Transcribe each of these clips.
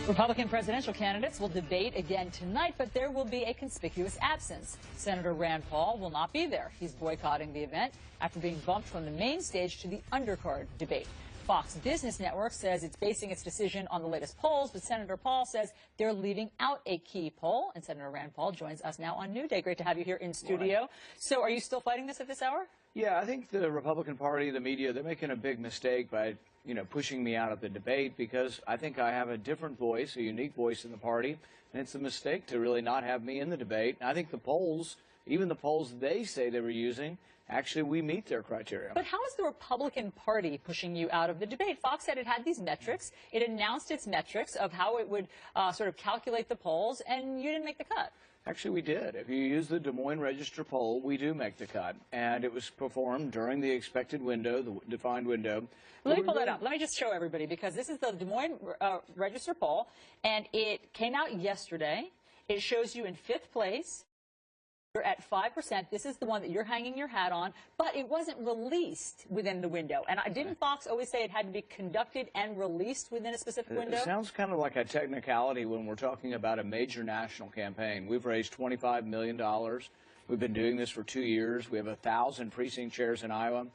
Republican presidential candidates will debate again tonight, but there will be a conspicuous absence. Senator Rand Paul will not be there. He's boycotting the event after being bumped from the main stage to the undercard debate. Fox Business Network says it's basing its decision on the latest polls, but Senator Paul says they're leaving out a key poll. And Senator Rand Paul joins us now on New Day. Great to have you here in studio. Right. So are you still fighting this at this hour? Yeah, I think the Republican Party, the media, they're making a big mistake by, pushing me out of the debate because I think I have a different voice, a unique voice in the party, and it's a mistake to really not have me in the debate. And I think the polls, even the polls they say they were using, actually we meet their criteria. But how is the Republican Party pushing you out of the debate? Fox said it had these metrics. It announced its metrics of how it would sort of calculate the polls, and you didn't make the cut. Actually, we did. If you use the Des Moines Register poll, we do make the cut. And it was performed during the expected window, the defined window. Let me pull that up. Let me just show everybody, because this is the Des Moines Register poll, and it came out yesterday. It shows you in 5th place. You're at 5%. This is the one that you're hanging your hat on, but it wasn't released within the window. And didn't Fox always say it had to be conducted and released within a specific window? It sounds kind of like a technicality when we're talking about a major national campaign. We've raised $25 million. We've been doing this for 2 years. We have 1,000 precinct chairs in Iowa.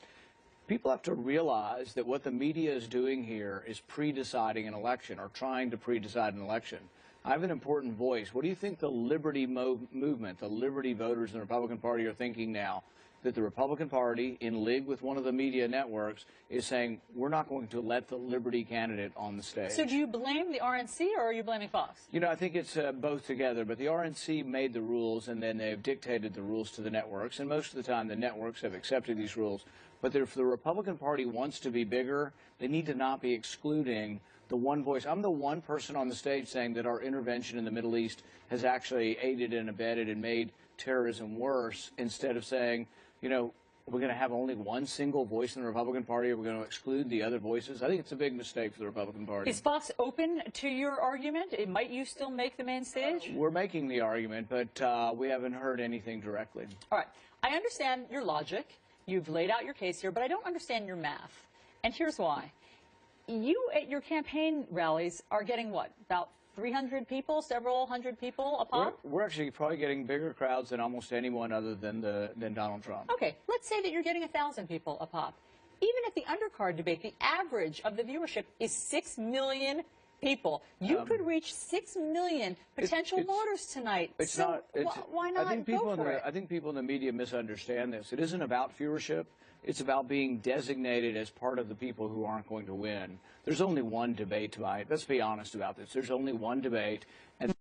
People have to realize that what the media is doing here is pre-deciding an election, or trying to pre-decide an election. I have an important voice. What do you think the liberty movement, the liberty voters in the Republican Party are thinking now? That the Republican Party, in league with one of the media networks, is saying, we're not going to let the liberty candidate on the stage. So do you blame the RNC, or are you blaming Fox? I think it's both together. But the RNC made the rules, and then they've dictated the rules to the networks. And most of the time, the networks have accepted these rules. But if the Republican Party wants to be bigger, they need to not be excluding the one voice. I'm the one person on the stage saying that our intervention in the Middle East has actually aided and abetted and made terrorism worse, instead of saying, we're going to have only one single voice in the Republican Party, or we're going to exclude the other voices. I think it's a big mistake for the Republican Party. Is Fox open to your argument? Might you still make the main stage? We're making the argument, but we haven't heard anything directly. All right. I understand your logic. You've laid out your case here, but I don't understand your math. And here's why. You, at your campaign rallies, are getting what, about 300 people, several hundred people a pop? We're actually probably getting bigger crowds than almost anyone other than Donald Trump. Okay, let's say that you're getting 1,000 people a pop. Even at the undercard debate, the average of the viewership is 6 million people. You could reach 6 million potential voters tonight. Why not go for it? I think people in the media misunderstand this. It isn't about viewership. It's about being designated as part of the people who aren't going to win. There's only one debate tonight. Let's be honest about this. There's only one debate, and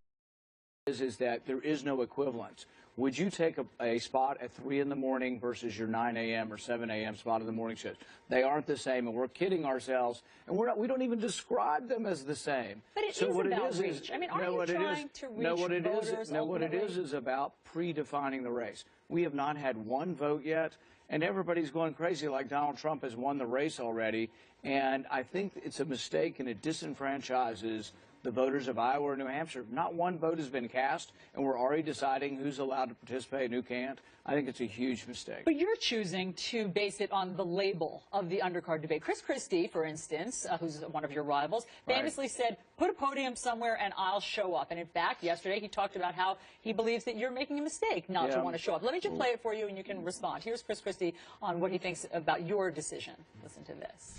is that there is no equivalence. Would you take a spot at 3 in the morning versus your 9 a.m. or 7 a.m. spot in the morning shows? They aren't the same, and we're kidding ourselves, and we don't even describe them as the same. But it is about reach. I mean, are you trying to reach voters? No, what it is about predefining the race. We have not had one vote yet, and everybody's going crazy like Donald Trump has won the race already, and I think it's a mistake, and it disenfranchises the voters of Iowa or New Hampshire. Not one vote has been cast, and we're already deciding who's allowed to participate and who can't. I think it's a huge mistake. But you're choosing to base it on the label of the undercard debate. Chris Christie, for instance, who's one of your rivals, famously said, put a podium somewhere and I'll show up. And in fact, yesterday he talked about how he believes that you're making a mistake not to want to show up. Let me just play it for you and you can respond. Here's Chris Christie on what he thinks about your decision. Listen to this.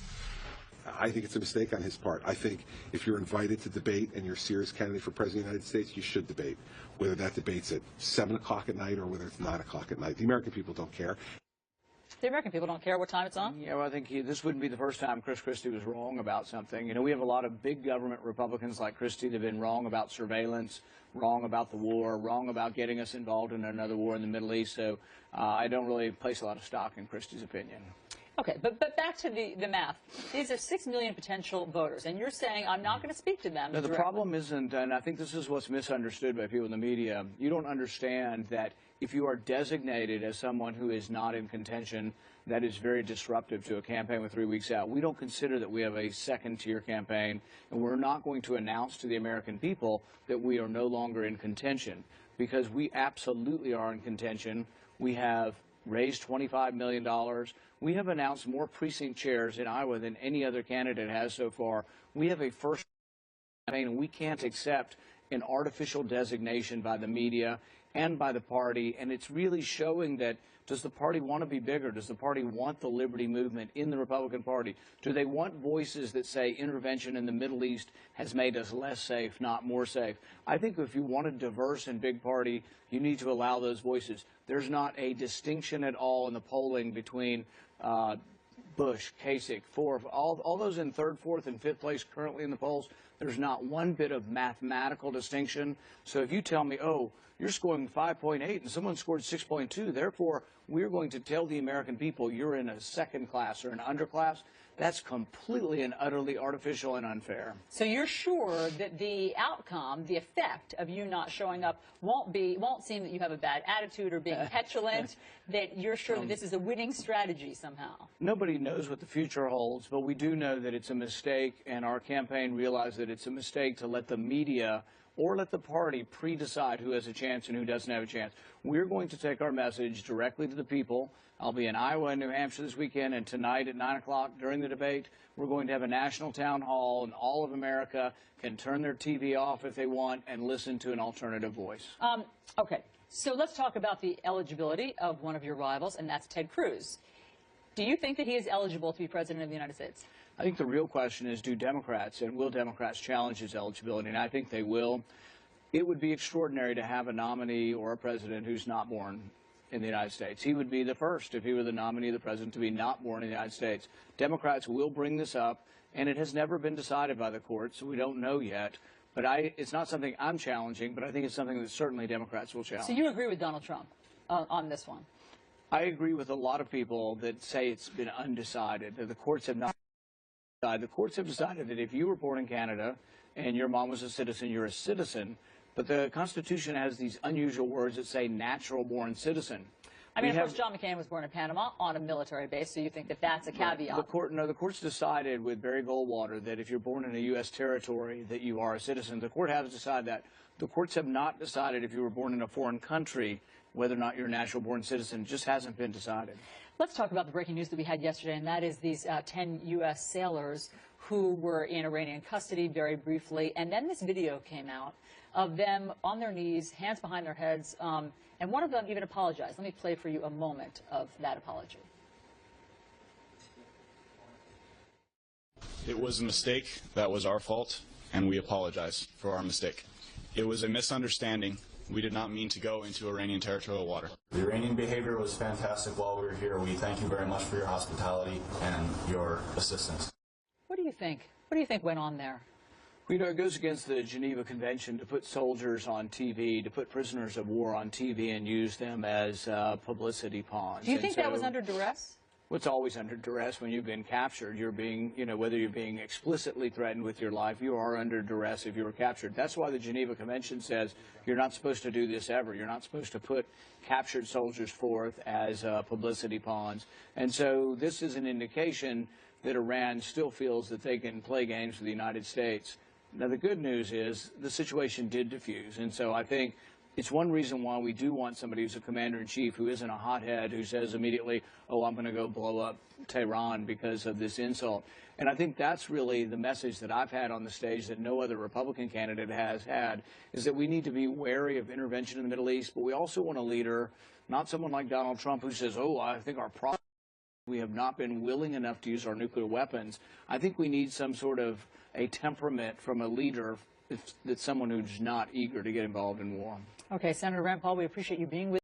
I think it's a mistake on his part. I think if you're invited to debate and you're a serious candidate for President of the United States, you should debate, whether that debate's at 7 o'clock at night or whether it's 9 o'clock at night. The American people don't care. The American people don't care what time it's on? Yeah, well, I think this wouldn't be the first time Chris Christie was wrong about something. We have a lot of big government Republicans like Christie that have been wrong about surveillance, wrong about the war, wrong about getting us involved in another war in the Middle East. So I don't really place a lot of stock in Christie's opinion. Okay, but back to the math. These are 6 million potential voters, and you're saying I'm not going to speak to them. No, the problem isn't, and I think this is what's misunderstood by people in the media, you don't understand that if you are designated as someone who is not in contention, that is very disruptive to a campaign with 3 weeks out. We don't consider that we have a second-tier campaign, and we're not going to announce to the American people that we are no longer in contention, because we absolutely are in contention. We have raised $25 million. We have announced more precinct chairs in Iowa than any other candidate has so far. We have a first and we can't accept an artificial designation by the media and by the party, and it's really showing that, does the party want to be bigger? Does the party want the liberty movement in the Republican Party? Do they want voices that say intervention in the Middle East has made us less safe, not more safe? I think if you want a diverse and big party, you need to allow those voices. There's not a distinction at all in the polling between Bush, Kasich, Ford, all those in third, fourth, and fifth place currently in the polls. There's not one bit of mathematical distinction. So if you tell me, oh, you're scoring 5.8 and someone scored 6.2, therefore we're going to tell the American people you're in a second class or an underclass, that's completely and utterly artificial and unfair. So you're sure that the outcome, the effect of you not showing up won't seem that you have a bad attitude or being petulant, that you're sure that this is a winning strategy somehow? Nobody knows what the future holds, but we do know that it's a mistake, and our campaign realized that it's a mistake to let the media or let the party pre-decide who has a chance and who doesn't have a chance. We're going to take our message directly to the people. I'll be in Iowa and New Hampshire this weekend, and tonight at 9 o'clock during the debate, we're going to have a national town hall, and all of America can turn their TV off if they want and listen to an alternative voice. Okay, so let's talk about the eligibility of one of your rivals, and that's Ted Cruz. Do you think that he is eligible to be president of the United States? I think the real question is, do Democrats, and will Democrats challenge his eligibility? And I think they will. It would be extraordinary to have a nominee or a president who's not born in the United States. He would be the first, if he were the nominee of the president, to be not born in the United States. Democrats will bring this up, and it has never been decided by the court, so we don't know yet. But it's not something I'm challenging, but I think it's something that certainly Democrats will challenge. So you agree with Donald Trump on this one? I agree with a lot of people that say it's been undecided, that the courts have not decided. The courts have decided that if you were born in Canada and your mom was a citizen, you're a citizen. But the Constitution has these unusual words that say natural-born citizen. I mean, of course, John McCain was born in Panama on a military base, so you think that that's a caveat? The court's decided with Barry Goldwater that if you're born in a U.S. territory that you are a citizen. The court has decided that. The courts have not decided if you were born in a foreign country whether or not you're a natural-born citizen. It just hasn't been decided. Let's talk about the breaking news that we had yesterday, and that is these 10 U.S. sailors who were in Iranian custody very briefly, and then this video came out of them on their knees, hands behind their heads, and one of them even apologized. Let me play for you a moment of that apology. It was a mistake. That was our fault, and we apologize for our mistake. It was a misunderstanding. We did not mean to go into Iranian territorial water. The Iranian behavior was fantastic while we were here. We thank you very much for your hospitality and your assistance. What do you think? What do you think went on there? You know, it goes against the Geneva Convention to put soldiers on TV, to put prisoners of war on TV and use them as publicity pawns. Do you think that was under duress? Well, it's always under duress when you've been captured. You're being, whether you're being explicitly threatened with your life, you are under duress if you were captured. That's why the Geneva Convention says you're not supposed to do this ever. You're not supposed to put captured soldiers forth as publicity pawns. And so this is an indication that Iran still feels that they can play games with the United States. Now, the good news is the situation did diffuse, and so I think it's one reason why we do want somebody who's a commander-in-chief who isn't a hothead who says immediately, oh, I'm going to go blow up Tehran because of this insult. And I think that's really the message that I've had on the stage that no other Republican candidate has had, is that we need to be wary of intervention in the Middle East, but we also want a leader, not someone like Donald Trump who says, oh, I think our problem, we have not been willing enough to use our nuclear weapons. I think we need some sort of a temperament from a leader that's someone who's not eager to get involved in war. Okay, Senator Rand Paul, we appreciate you being with us.